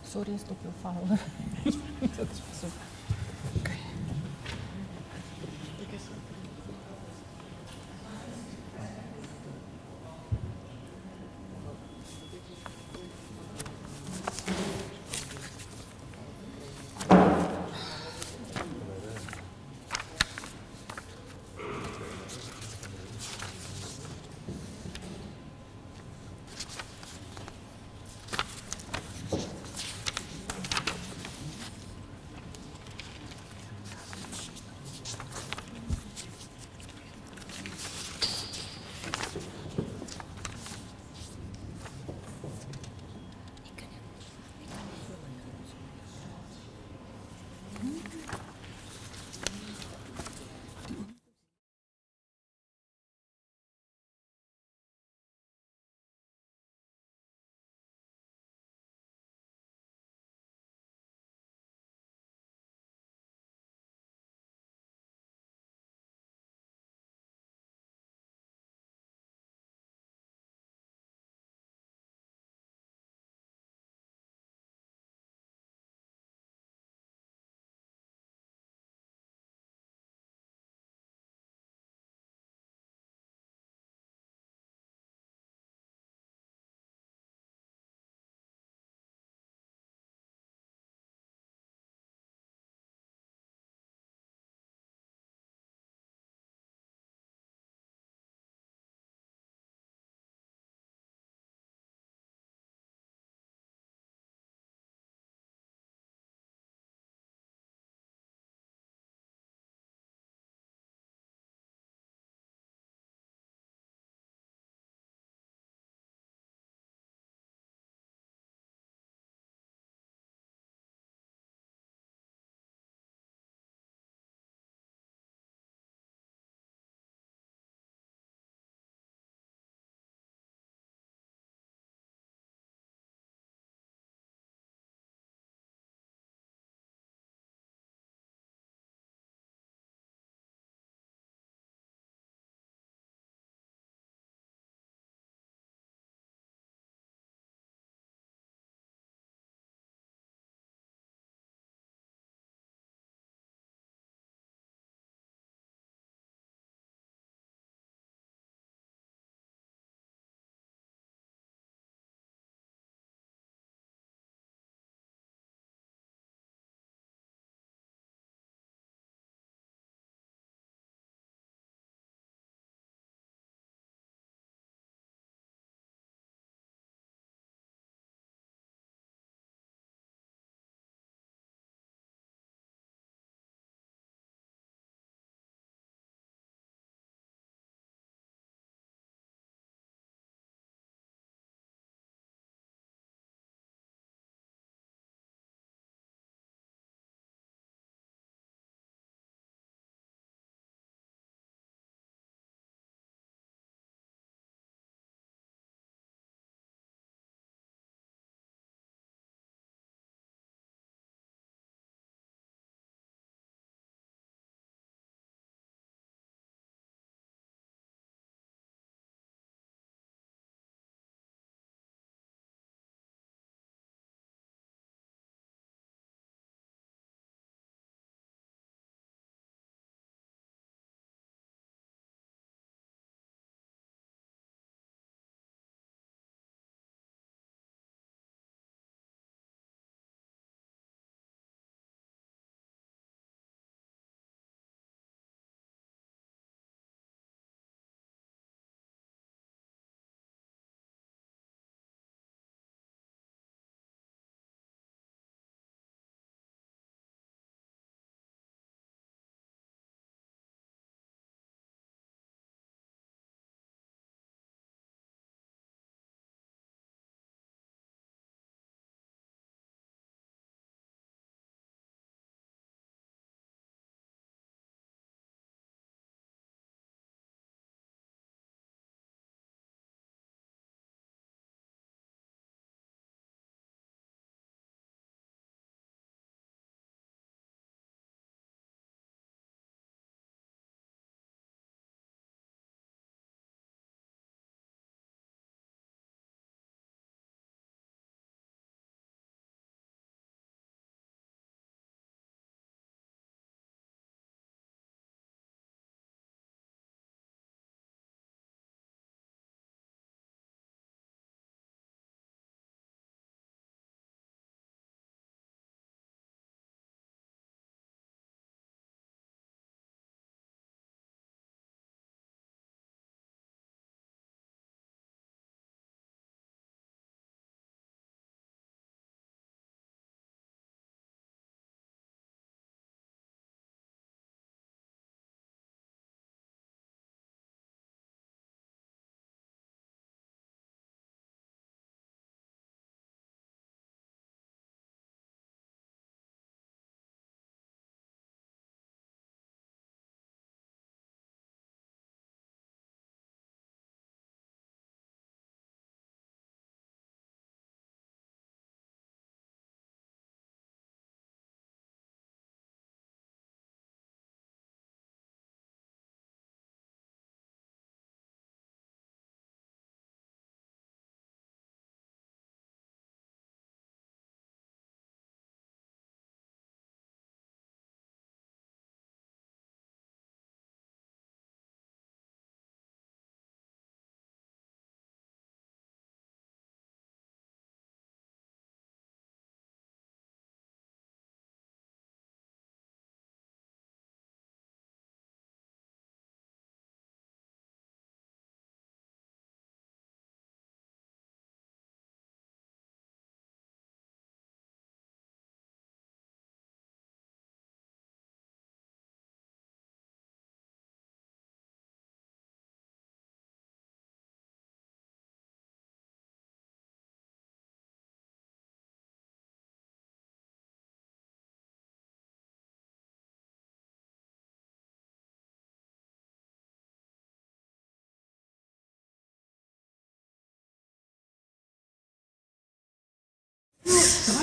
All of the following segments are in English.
Sorry, stop your file.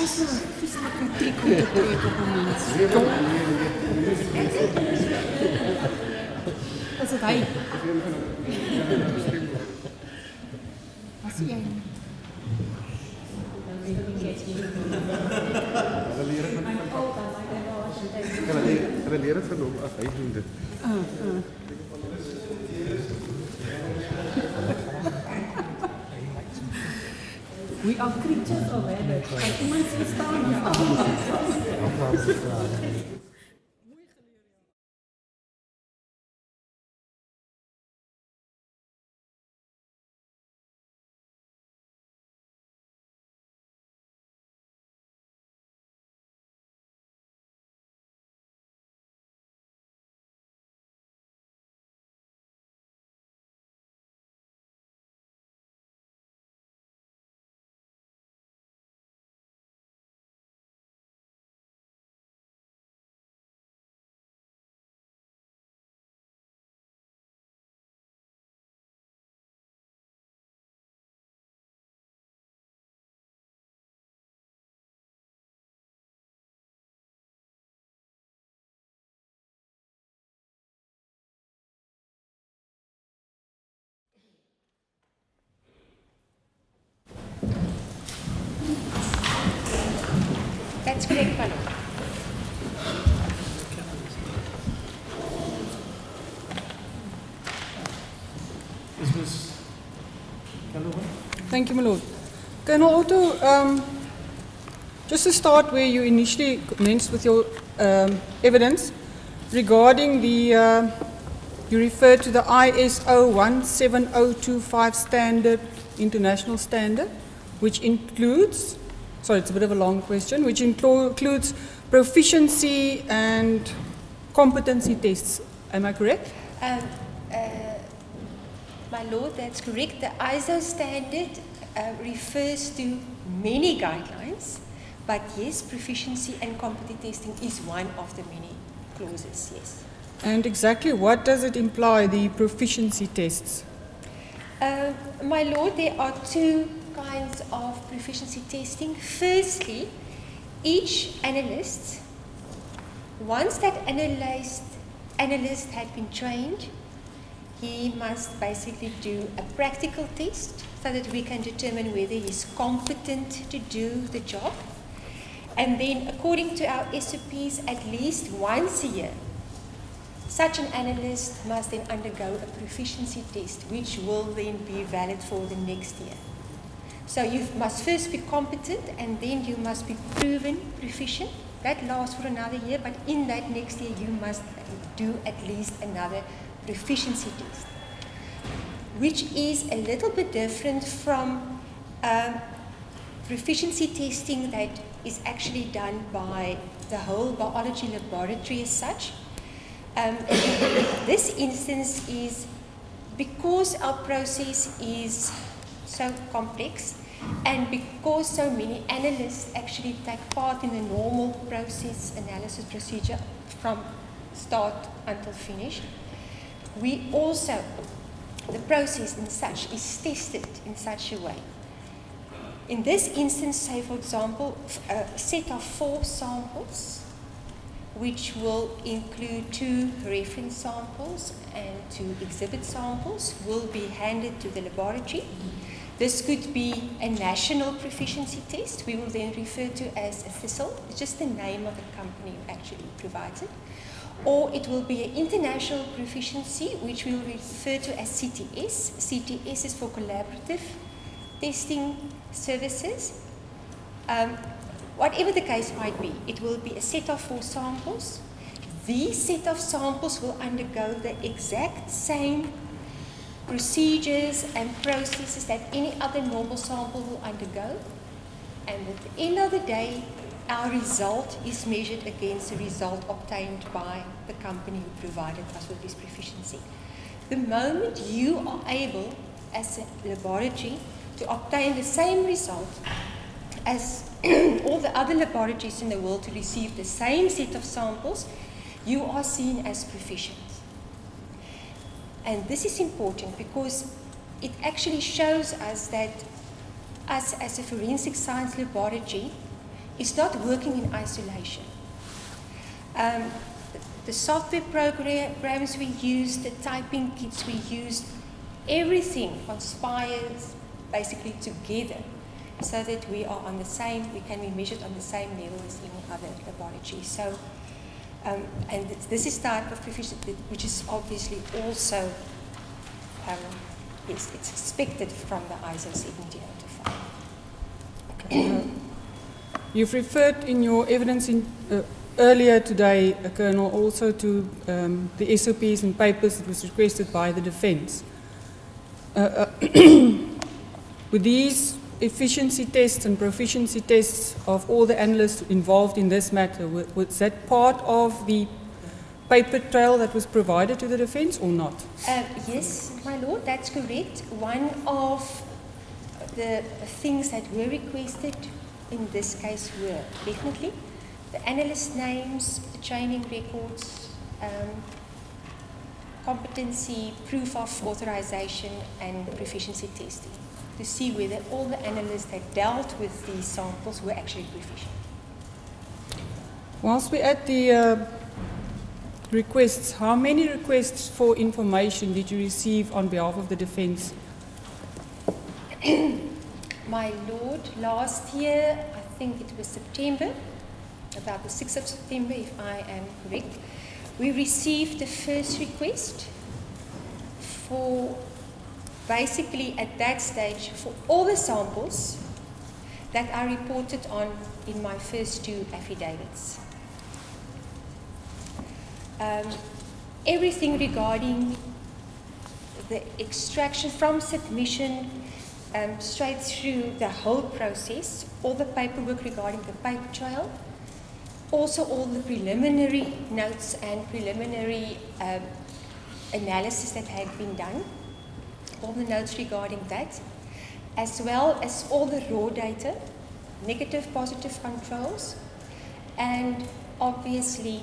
is een vieselijke trick om te trekken op een mens. Dat is het hij. Wat zie jij? Hulle leer het van hom af, hy doen dit. We are creatures of habit. Als iemand ziet staan, ja. That's correct, Manu. Thank you, my lord. Colonel Otto, just to start where you initially commenced with your evidence regarding the, you referred to the ISO 17025 standard, international standard, which includes, sorry, it's a bit of a long question, which includes proficiency and competency tests. Am I correct? My lord, that's correct. The ISO standard refers to many guidelines, but yes, proficiency and competency testing is one of the many clauses, yes. And exactly what does it imply, the proficiency tests? My lord, there are two kinds of proficiency testing. Firstly, each analyst, once that analyst had been trained, he must basically do a practical test so that we can determine whether he's competent to do the job. And then, according to our SOPs, at least once a year, such an analyst must then undergo a proficiency test, which will then be valid for the next year. So you must first be competent, and then you must be proven proficient. That lasts for another year, but in that next year you must do at least another proficiency test, which is a little bit different from proficiency testing that is actually done by the whole biology laboratory as such. This instance is because our process is so complex and because so many analysts actually take part in the normal process analysis procedure from start until finish. We also, the process in such is tested in such a way. In this instance, say for example, a set of 4 samples, which will include 2 reference samples and 2 exhibit samples, will be handed to the laboratory. This could be a national proficiency test. We will then refer to as a THISL. It's just the name of the company who actually provides it. Or it will be an international proficiency, which we will refer to as CTS. CTS is for collaborative testing services. Whatever the case might be, it will be a set of 4 samples. These set of samples will undergo the exact same procedures and processes that any other normal sample will undergo. And at the end of the day, our result is measured against the result obtained by the company who provided us with this proficiency. The moment you are able, as a laboratory, to obtain the same result as all the other laboratories in the world to receive the same set of samples, you are seen as proficient. And this is important because it actually shows us that us as a forensic science laboratory is not working in isolation. The software programs we use, the typing kits we use, everything conspires basically together so that we are on the same, we can be measured on the same level as any other laboratory. So, and this is type of proficiency, which is obviously also, yes, it's expected from the ISO 17005. Okay. You've referred in your evidence earlier today, Colonel, also to the SOPs and papers that was requested by the defence. With these efficiency tests and proficiency tests of all the analysts involved in this matter, was that part of the paper trail that was provided to the defence or not? Yes, my lord, that's correct. One of the things that were requested in this case were definitely the analyst names, the training records, competency, proof of authorization, and proficiency testing, to see whether all the analysts that dealt with these samples were actually proficient. Whilst we're at the requests, how many requests for information did you receive on behalf of the defence? My lord, last year, I think it was September, about the 6th of September, if I am correct, we received the first request for basically at that stage for all the samples that are reported on in my first two affidavits. Everything regarding the extraction from submission straight through the whole process, all the paperwork regarding the paper trail, also all the preliminary notes and preliminary analysis that had been done, all the notes regarding that, as well as all the raw data, negative, positive controls, and obviously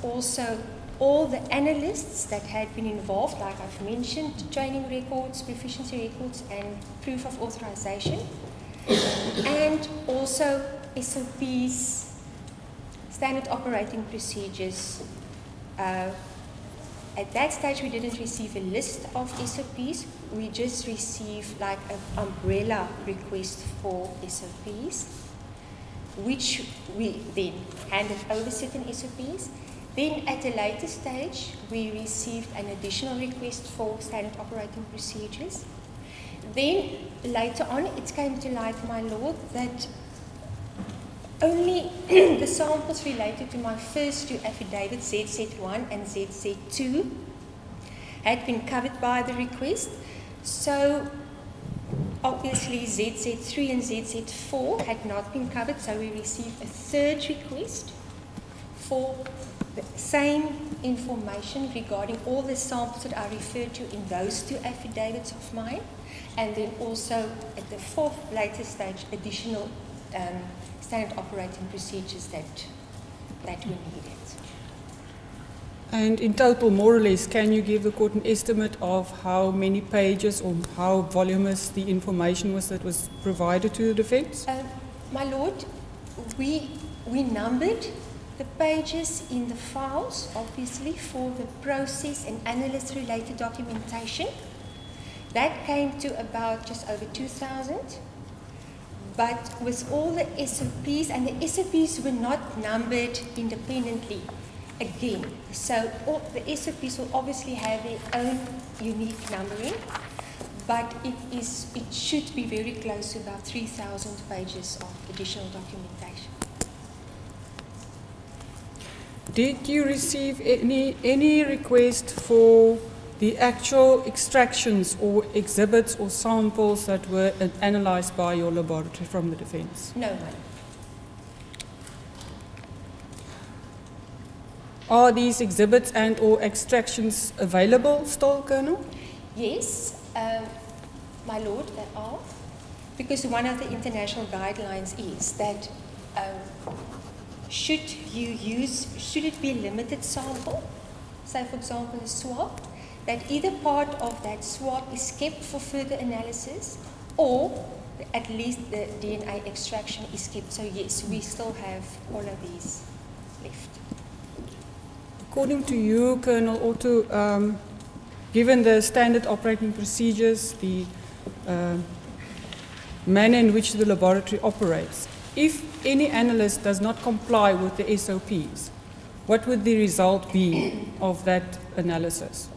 also all the analysts that had been involved, like I've mentioned, training records, proficiency records, and proof of authorization, and also SOPs, standard operating procedures. At that stage, we didn't receive a list of SOPs. We just received like an umbrella request for SOPs, which we then handed over certain SOPs. Then at a later stage, we received an additional request for standard operating procedures. Then later on, it came to light, my lord, that only the samples related to my first two affidavits, ZZ1 and ZZ2, had been covered by the request. So obviously ZZ3 and ZZ4 had not been covered, so we received a third request for the same information regarding all the samples that are referred to in those two affidavits of mine, and then also at the fourth later stage additional standard operating procedures that we needed. And in total, more or less, can you give the court an estimate of how many pages or how voluminous the information was that was provided to the defence? My lord, we numbered the pages in the files, obviously, for the process and analyst-related documentation. That came to about just over 2,000. But with all the SOPs, and the SOPs were not numbered independently again. So all the SOPs will obviously have their own unique numbering, but it should be very close to about 3,000 pages of additional documentation. Did you receive any request for the actual extractions or exhibits or samples that were analysed by your laboratory from the defence? No, madam. Are these exhibits and or extractions available still, Colonel? Yes, my lord, they are. Because one of the international guidelines is that should it be a limited sample, say for example a swab, that either part of that swab is kept for further analysis, or at least the DNA extraction is kept. So yes, we still have all of these left. According to you, Colonel Otto, given the standard operating procedures, the manner in which the laboratory operates, if any analyst does not comply with the SOPs, what would the result be of that analysis?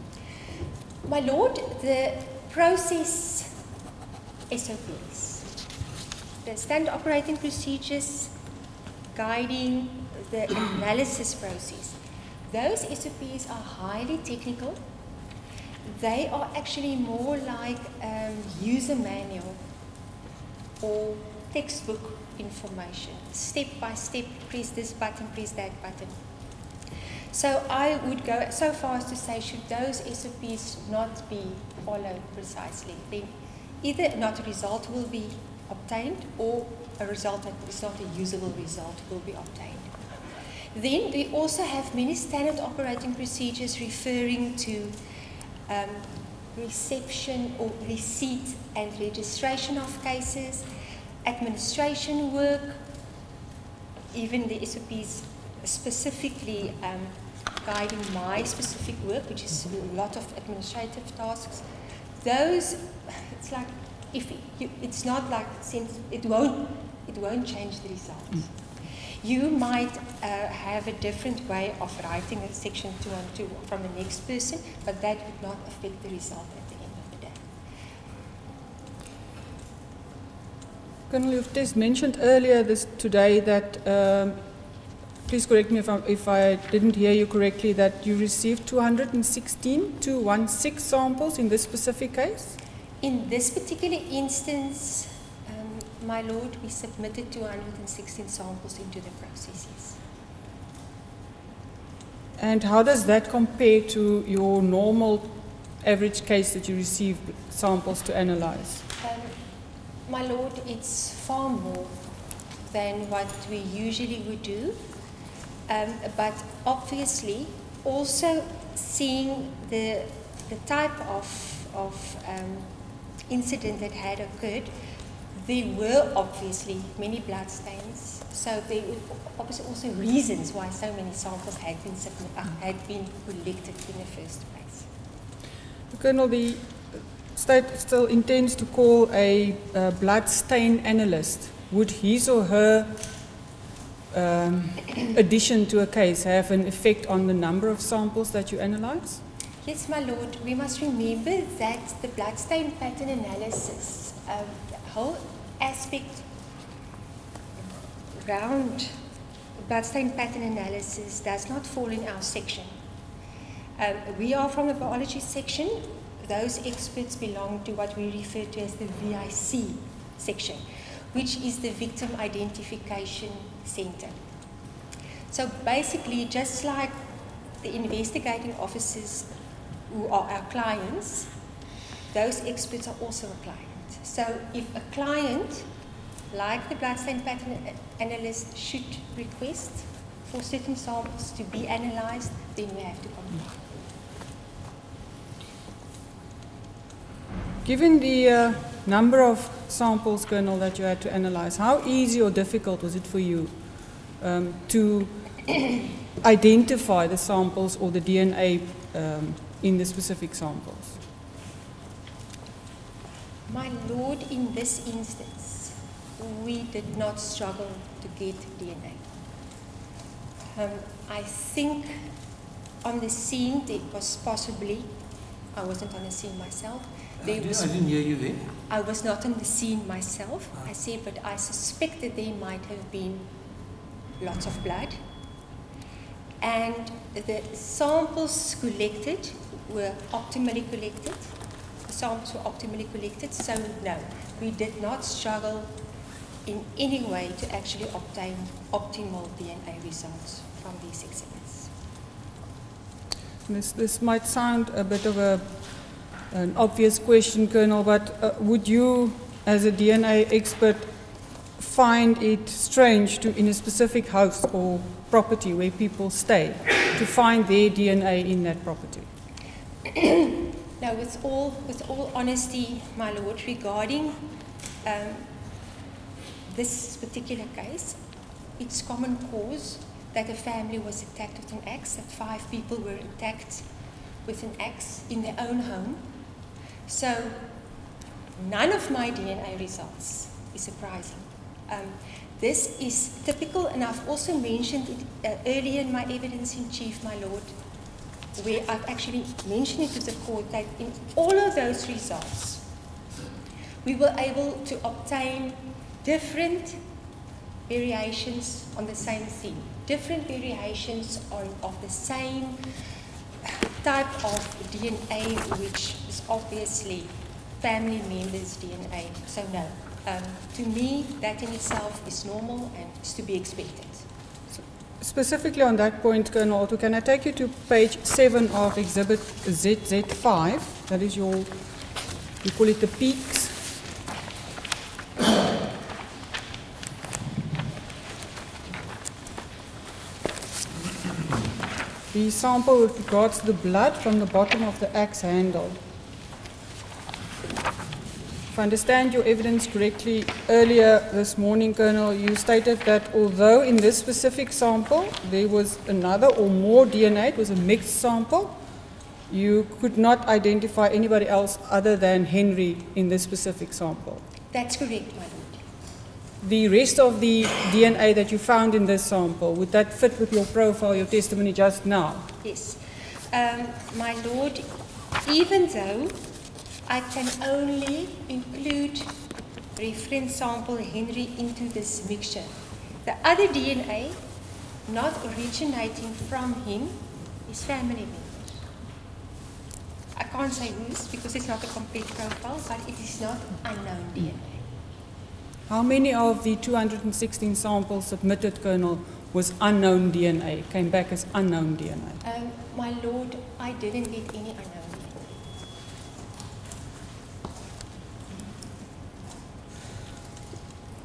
My Lord, the process SOPs, the standard operating procedures guiding the analysis process, those SOPs are highly technical. They are actually more like user manual or textbook information, step by step, press this button, press that button. So I would go so far as to say, should those SOPs not be followed precisely, then either not a result will be obtained or a result that is not a usable result will be obtained. Then we also have many standard operating procedures referring to reception or receipt and registration of cases, administration work, even the SOPs specifically guiding my specific work, which is a lot of administrative tasks. Those, it's like iffy. It's not like, since it won't change the results. You might have a different way of writing a section 212 from the next person, but that would not affect the result at the end of the day. Colonel, you've just mentioned earlier today that, please correct me if I didn't hear you correctly, that you received 216 samples in this specific case? In this particular instance, my Lord, we submitted 216 samples into the processes. And how does that compare to your normal average case that you receive samples to analyze? My Lord, it's far more than what we usually would do. But obviously, also seeing the type of incident that had occurred, there were obviously many blood stains. So there were obviously also reasons why so many samples had been collected in the first place. Colonel, the state still intends to call a blood stain analyst. Would his or her addition to a case have an effect on the number of samples that you analyze? Yes, my Lord. We must remember that the blood stain pattern analysis, the whole aspect around blood stain pattern analysis does not fall in our section. We are from the biology section. Those experts belong to what we refer to as the VIC section, which is the Victim Identification Center. So basically, just like the investigating officers who are our clients, those experts are also a client. So if a client, like the blood stain pattern analyst, should request for certain samples to be analyzed, then we have to comply. Given the number of samples, Colonel, that you had to analyze, how easy or difficult was it for you to identify the samples or the DNA in the specific samples? My Lord, in this instance, we did not struggle to get DNA. I think on the scene there was possibly, I wasn't on the scene myself. I didn't hear you there. I was not on the scene myself, I said, but I suspect that there might have been lots of blood. And the samples collected were optimally collected. The samples were optimally collected, so no, we did not struggle in any way to actually obtain optimal DNA results from these exhibits. This might sound a bit of an obvious question, Colonel, but would you, as a DNA expert, find it strange to, in a specific house or property where people stay, to find their DNA in that property? Now, with all honesty, my Lord, regarding this particular case, it's common cause that a family was attacked with an axe, that 5 people were attacked with an axe in their own home. So none of my DNA results is surprising. This is typical, and I've also mentioned it earlier in my evidence in chief, my lord, where I've actually mentioned it to the court that in all of those results, we were able to obtain different variations on the same theme, different variations of the same type of DNA, which is obviously family members' DNA. So no, to me, that in itself is normal and is to be expected. Specifically on that point, Colonel Otto, can I take you to page 7 of Exhibit ZZ5? That is your, you call it the peaks. The sample with regards to the blood from the bottom of the axe handle. If I understand your evidence correctly, earlier this morning, Colonel, you stated that although in this specific sample there was another or more DNA, it was a mixed sample, you could not identify anybody else other than Henry in this specific sample. That's correct, my lord. The rest of the DNA that you found in this sample, would that fit with your profile, your testimony just now? Yes. My lord, even though I can only include reference sample Henry into this mixture, the other DNA not originating from him is family members. I can't say whose because it's not a complete profile, but it is not unknown DNA. How many of the 216 samples submitted, Colonel, was unknown DNA, came back as unknown DNA? My lord, I didn't get any unknown DNA.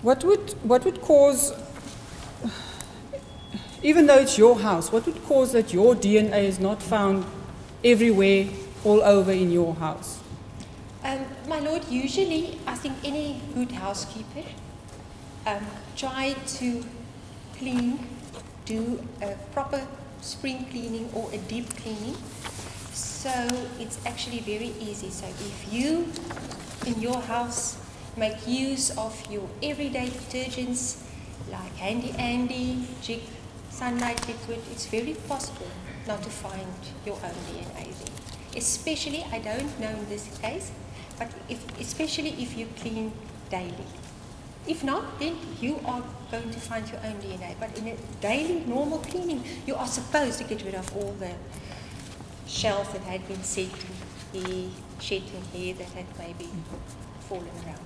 What would cause, even though it's your house, what would cause that your DNA is not found everywhere, all over in your house? My lord, usually I think any good housekeeper try to clean, do a proper spring cleaning or a deep cleaning. So it's actually very easy. So if you in your house make use of your everyday detergents like Handy Andy, Jig, Sunlight Liquid, it's very possible not to find your own DNA there. Especially, I don't know in this case, but especially if you clean daily. If not, then you are going to find your own DNA. But in a daily, normal cleaning, you are supposed to get rid of all the shells that had been set in hair, shed in hair that had maybe fallen around.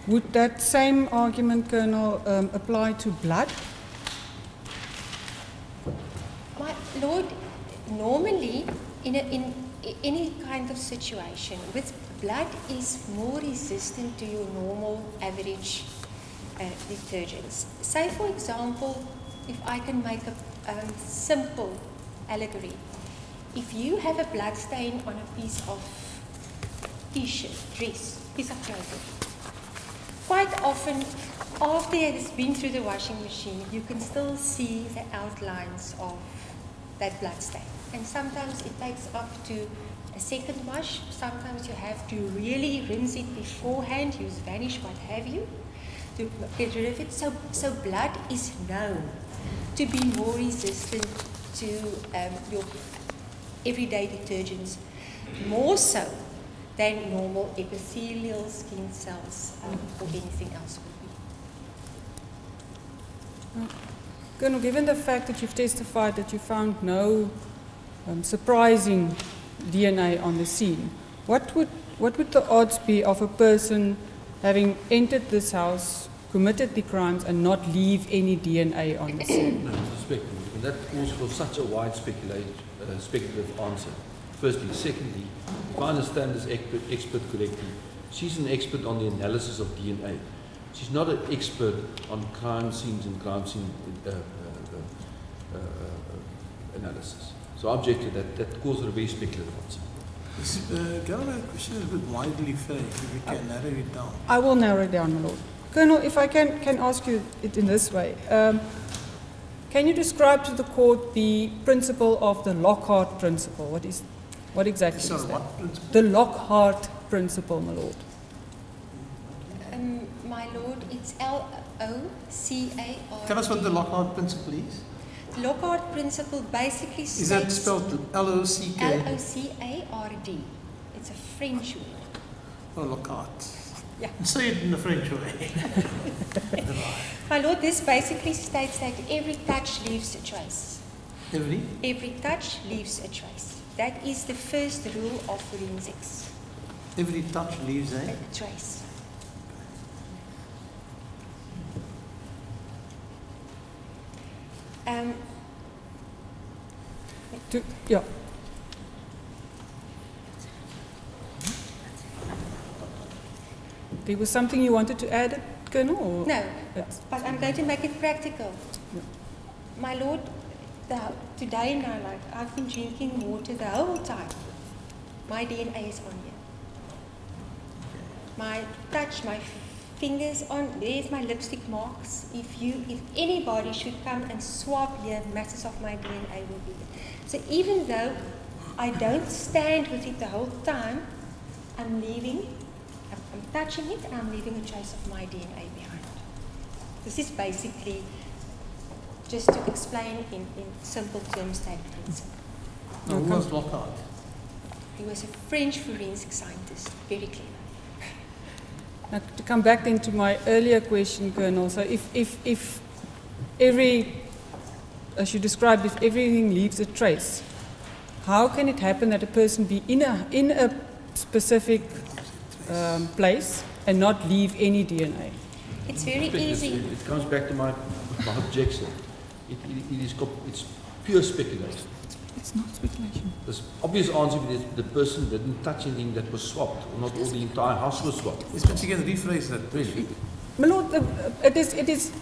Would that same argument, Colonel, apply to blood? My lord, normally in any kind of situation, with blood is more resistant to your normal average detergents. Say, for example, if I can make a simple allegory. If you have a blood stain on a piece of t-shirt, dress, piece of clothing, quite often, after it has been through the washing machine, you can still see the outlines of that blood stain. And sometimes it takes up to a second wash. Sometimes you have to really rinse it beforehand, use Vanish, what have you, to get rid of it. So blood is known to be more resistant to your everyday detergents, more so than normal epithelial skin cells or anything else would be. Colonel, given the fact that you've testified that you found no surprising DNA on the scene, what would the odds be of a person having entered this house, committed the crimes, and not leave any DNA on the scene? No, speculative. And that calls for such a wide speculative answer. Firstly. Secondly, if I understand this expert correctly, she's an expert on the analysis of DNA. She's not an expert on crime scenes and crime scene analysis. So I object to that. That calls for a very speculative answer. Governor, the question is a bit widely phrased, if you can narrow it down. I will narrow it down, my lord. Colonel, if I can ask you it in this way. Can you describe to the court the principle of the Lockart principle? What exactly Sorry, is that? what principle? The Lockart principle, my lord. My lord, it's L-O-C-A-R-T. Tell us what the Lockart principle is. The Lockart principle basically states... Is that spelled L-O-C-K? L-O-C-A-R-D. It's a French word. Oh, Lockart. Yeah. Say it in the French way. My lord, this basically states that every touch leaves a trace. Every touch leaves a trace. That is the first rule of forensics. Every touch leaves a trace. Yeah. There was something you wanted to add, Colonel? Or no, but I'm going to make it practical. Yeah. My lord, today in my life, I've been drinking water the whole time. My DNA is on here. My touch, my fingers on, there's my lipstick marks. If anybody should come and swab here, masses of my DNA will be there. So even though I don't stand with it the whole time, I'm touching it and I'm leaving a trace of my DNA behind. This is basically just to explain in simple terms that principle. Now, who was Lockart? He was a French forensic scientist, very clever. Now, to come back then to my earlier question, Colonel, so if as you described, if everything leaves a trace, how can it happen that a person be in a specific place and not leave any DNA? It's very easy. It comes back to my objection. It's pure speculation. It's not speculation. The obvious answer is the person didn't touch anything that was swapped, or not all the entire house was swapped. Yes, but you can rephrase that question. My lord, it is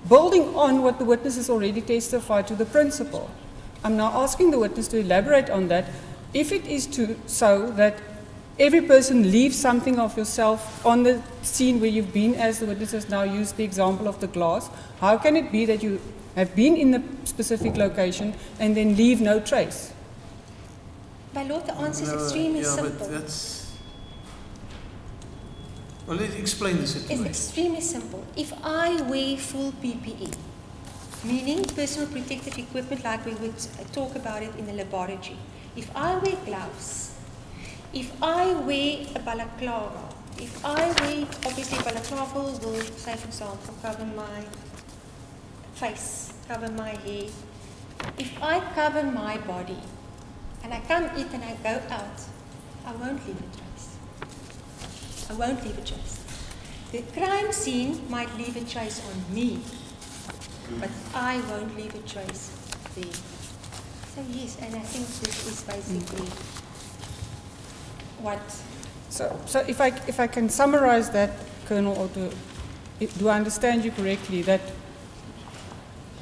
building on what the witness has already testified to the principle. I'm now asking the witness to elaborate on that. If it is so that every person leaves something of yourself on the scene where you've been, as the witness has now used the example of the glass, how can it be that you have been in the specific location and then leave no trace? My lord, the answer is extremely simple. But that's... Well, let's explain the situation. It's extremely simple. If I wear full PPE, meaning personal protective equipment like we would talk about it in the laboratory, if I wear gloves, if I wear a balaclava, if I wear, obviously balaclava will, say for example, cover my face, cover my hair. If I cover my body and I come in and I go out, I won't leave a trace. I won't leave a trace. The crime scene might leave a trace on me, but I won't leave a trace there. So yes, and I think this is basically what... So if I can summarize that, Colonel, or do I understand you correctly, that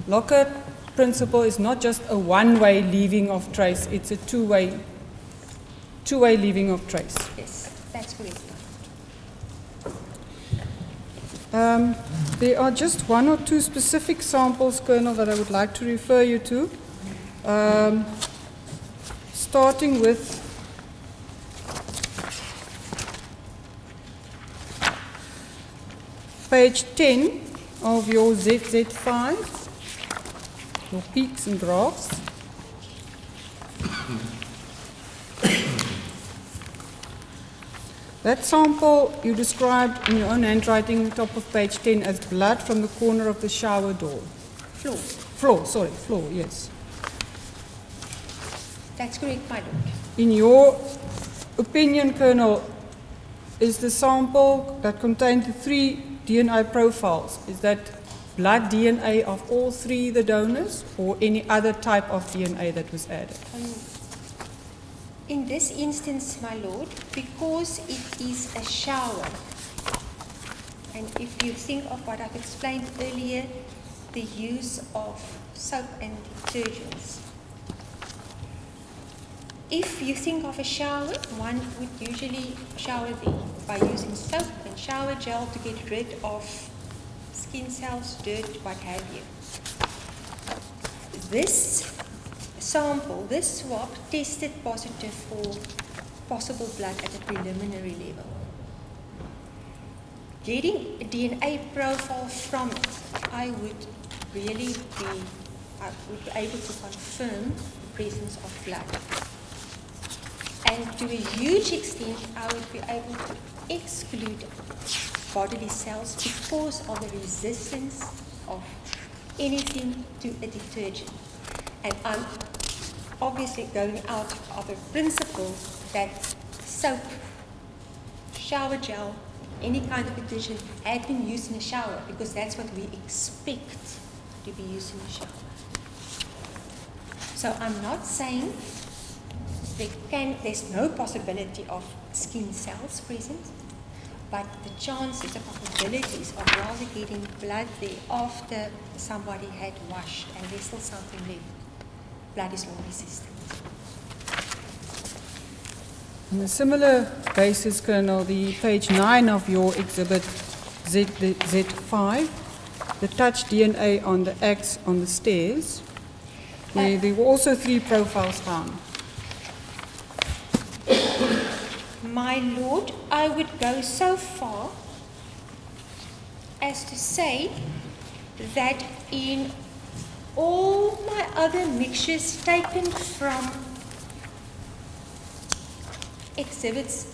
Lockart principle is not just a one-way leaving of trace, it's a two-way leaving of trace. Yes, that's correct. There are just one or two specific samples, Colonel, that I would like to refer you to. Starting with page 10 of your ZZ5. Your peaks and graphs. That sample you described in your own handwriting, top of page 10, as blood from the corner of the shower door. Floor, yes. That's correct, my lord. In your opinion, Colonel, is the sample that contained the 3 DNA profiles, is that blood DNA of all 3 the donors, or any other type of DNA that was added? In this instance, my lord, because it is a shower, and if you think of what I've explained earlier, the use of soap and detergents, if you think of a shower, one would usually shower by using soap and shower gel to get rid of skin cells, dirt, what have you. This sample, this swab, tested positive for possible blood at a preliminary level. Getting a DNA profile from it, I would be able to confirm the presence of blood. And to a huge extent, I would be able to exclude bodily cells because of the resistance of anything to a detergent. And I'm obviously going out of a principle that soap, shower gel, any kind of detergent had been used in a shower because that's what we expect to be used in a shower. So I'm not saying there's no possibility of skin cells present, but the chances, the probabilities of rather getting blood there after somebody had washed and there's still something left, blood is more resistant. On a similar basis, Colonel, the page 9 of your exhibit Z5, the touch DNA on the axe on the stairs, there were also 3 profiles found. My Lord, I would go so far as to say that in all my other mixtures taken from exhibits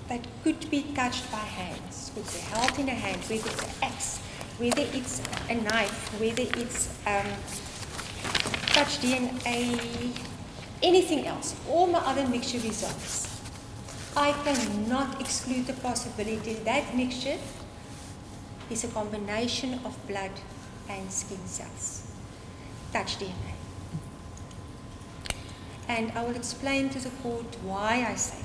that could be touched by hands, could be held in a hand, whether it's an axe, whether it's a knife, whether it's touch DNA, anything else, all my other mixture results, I cannot exclude the possibility that mixture is a combination of blood and skin cells, touch DNA. And I will explain to the court why I say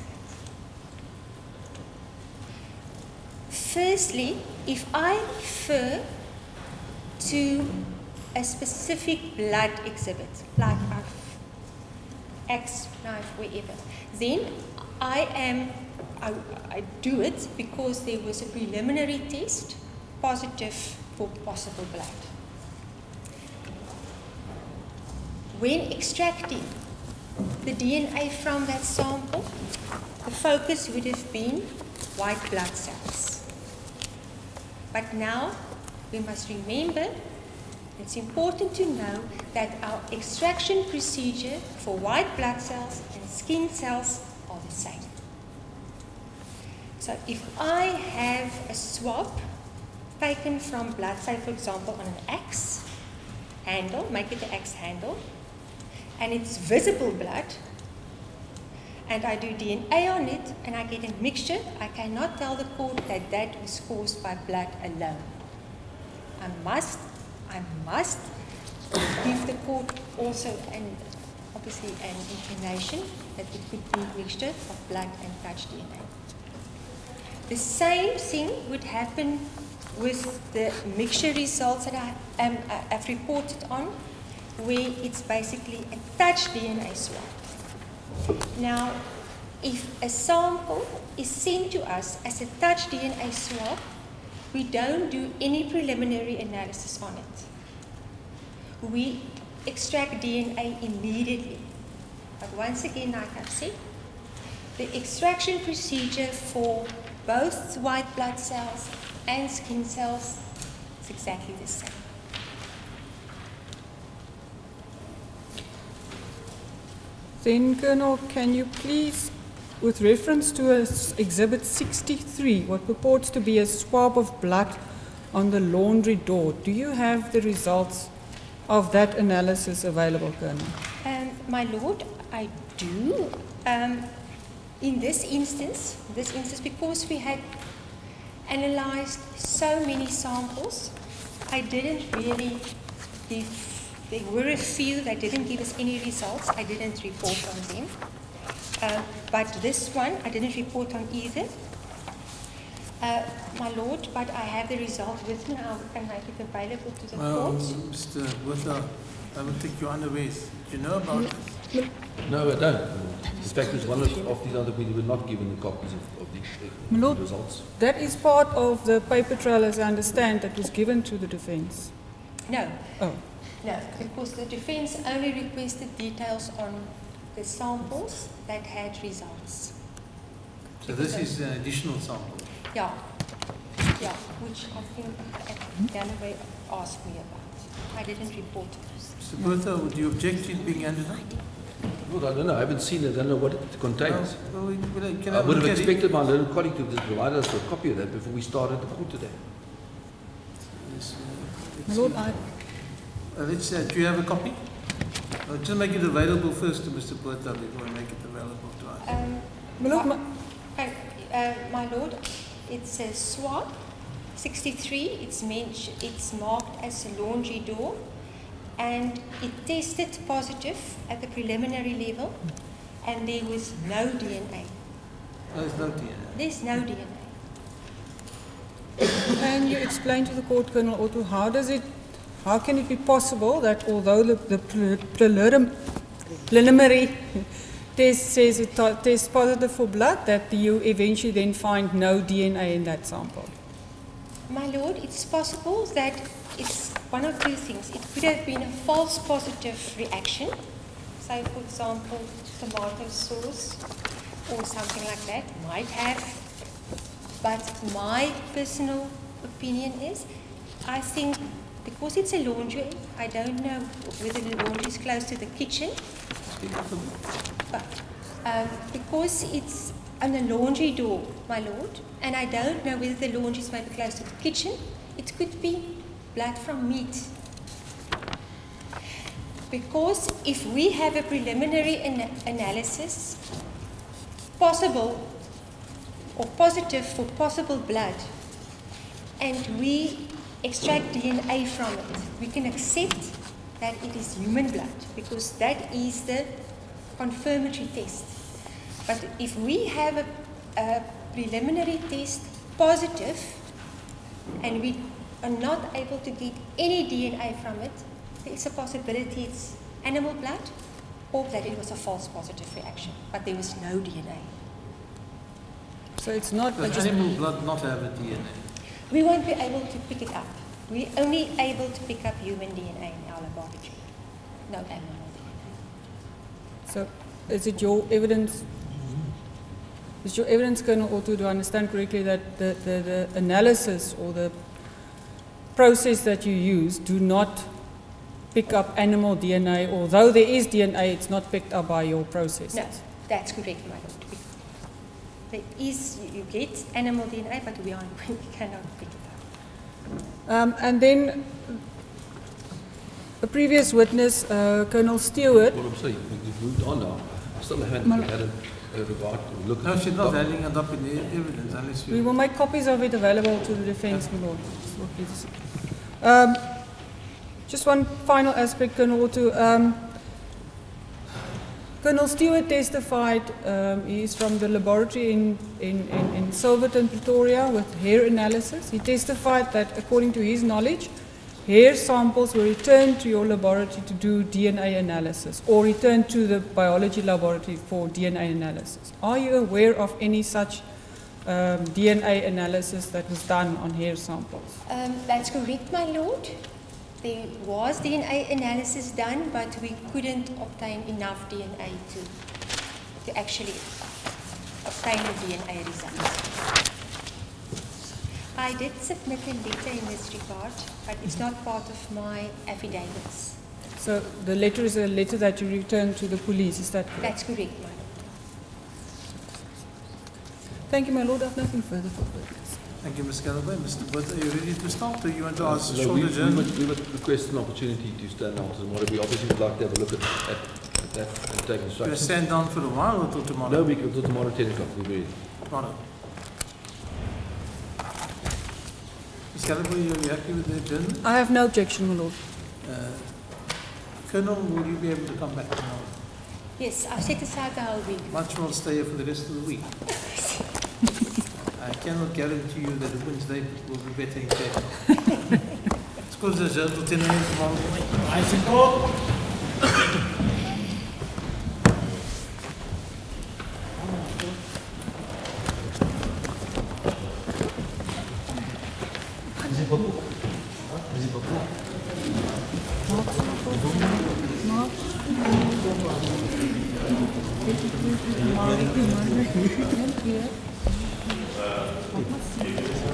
that. Firstly, if I refer to a specific blood exhibit, like axe, knife, wherever, then I do it because there was a preliminary test positive for possible blood. When extracting the DNA from that sample, the focus would have been white blood cells. But now we must remember, it's important to know that our extraction procedure for white blood cells and skin cells are the same. So if I have a swab taken from blood, say for example on an axe handle, make it the axe handle, and it's visible blood, and I do DNA on it, and I get a mixture, I cannot tell the court that that was caused by blood alone. I must give the court also, obviously, an inclination that it could be a mixture of blood and touch DNA. The same thing would happen with the mixture results that I have reported on, where it's basically a touch DNA swab. Now, if a sample is sent to us as a touch DNA swab, we don't do any preliminary analysis on it. We extract DNA immediately. But once again, like I've said, the extraction procedure for both white blood cells and skin cells is exactly the same. Then, Colonel, can you please, with reference to Exhibit 63, what purports to be a swab of blood on the laundry door, do you have the results of that analysis available, Colonel? My Lord, I do. In this instance, because we had analyzed so many samples, I didn't really give. There were a few that didn't give us any results. I didn't report on them. But this one, I didn't report on either. My Lord, but I have the result with me. I can make it available to the court. Mr. Wither, I will take you unawares. Do you know about No, I don't. In fact, it's one of these other people who were not given the copies of My the lord, results. that is part of the paper trail, as I understand, that was given to the defence. No, Oh, no, because the defence only requested details on the samples that had results. So this is an additional sample. Yeah, yeah, which I think Galloway asked me about. I didn't report it. Mr. Bertha, would you object to it being handed out? Well, I don't know. I haven't seen it. I don't know what it contains. Well, we can I have a would have look at it. expected my little colleague to just provide us with a copy of that before we started the court today. Yes, my lord, I, do you have a copy? Just make it available first to Mr. Bertha before I make it available to us. my lord, My lord, it says swab 63. It's marked as a laundry door, and it tested positive at the preliminary level, and there was no DNA. There's no DNA. There's no DNA. can you explain to the court, Colonel Otto, how can it be possible that although the preliminary test says it tests positive for blood, that you eventually then find no DNA in that sample? My lord, it's possible that it's one of two things. It could have been a false positive reaction, say for example tomato sauce or something like that, might have. But my personal opinion is, I think because it's a laundry, I don't know whether the laundry is close to the kitchen, but because it's on a laundry door, my lord, and I don't know whether the laundry is maybe close to the kitchen, it could be blood from meat. Because if we have a preliminary analysis, possible or positive for possible blood, and we extract DNA from it, we can accept that it is human blood, because that is the confirmatory test. But if we have a preliminary test positive and we are not able to get any DNA from it, there is a possibility it's animal blood or that it was a false positive reaction, but there was no DNA. So it's not Does just animal blood not have a DNA? We won't be able to pick it up. We're only able to pick up human DNA in our laboratory, no animal DNA. So, is it your evidence? Is your evidence, Colonel Otto, do I understand correctly that the analysis or the process that you use do not pick up animal DNA? Although there is DNA, it's not picked up by your process. No, that's correct, my lord. There is, you get animal DNA, but we cannot pick it up. And then a previous witness, Colonel Stewart. Well, I'm saying we've moved on now. I still haven't had a regard to look No, at she's not handing it up in the evidence unless you... We will make copies of it available to the defence, my lord. Just one final aspect, Colonel Otto. Colonel Stewart testified, he is from the laboratory in Silverton, Pretoria, with hair analysis. He testified that, according to his knowledge, hair samples were returned to your laboratory to do DNA analysis, or returned to the biology laboratory for DNA analysis. Are you aware of any such DNA analysis that was done on hair samples? That's correct, my lord. There was DNA analysis done, but we couldn't obtain enough DNA to actually obtain the DNA results. I did submit a letter in this regard, but it's not part of my affidavits. So the letter is a letter that you returned to the police, is that correct? That's correct, my lord. Thank you, my lord. I have nothing further for witness. Thank you, Ms. Galloway. Mr. Botha, are you ready to start, or you want to ask a No, short adjournment? we would request an opportunity to stand out tomorrow. We obviously would like to have a look at that and take You're going to instructions. stand down for a while or till tomorrow? No, we can till tomorrow 10 o'clock. We'll be ready. Tomorrow. Ms. Galloway, are you happy with the adjournment? I have no objection, my lord. Colonel, will you be able to come back tomorrow? Yes, I've set aside the whole week. Much more stay here for the rest of the week. I cannot guarantee you that Wednesday will be better in Cape. It's because there's until 10 a.m. tomorrow morning. I suppose you, Margaret. Thank you.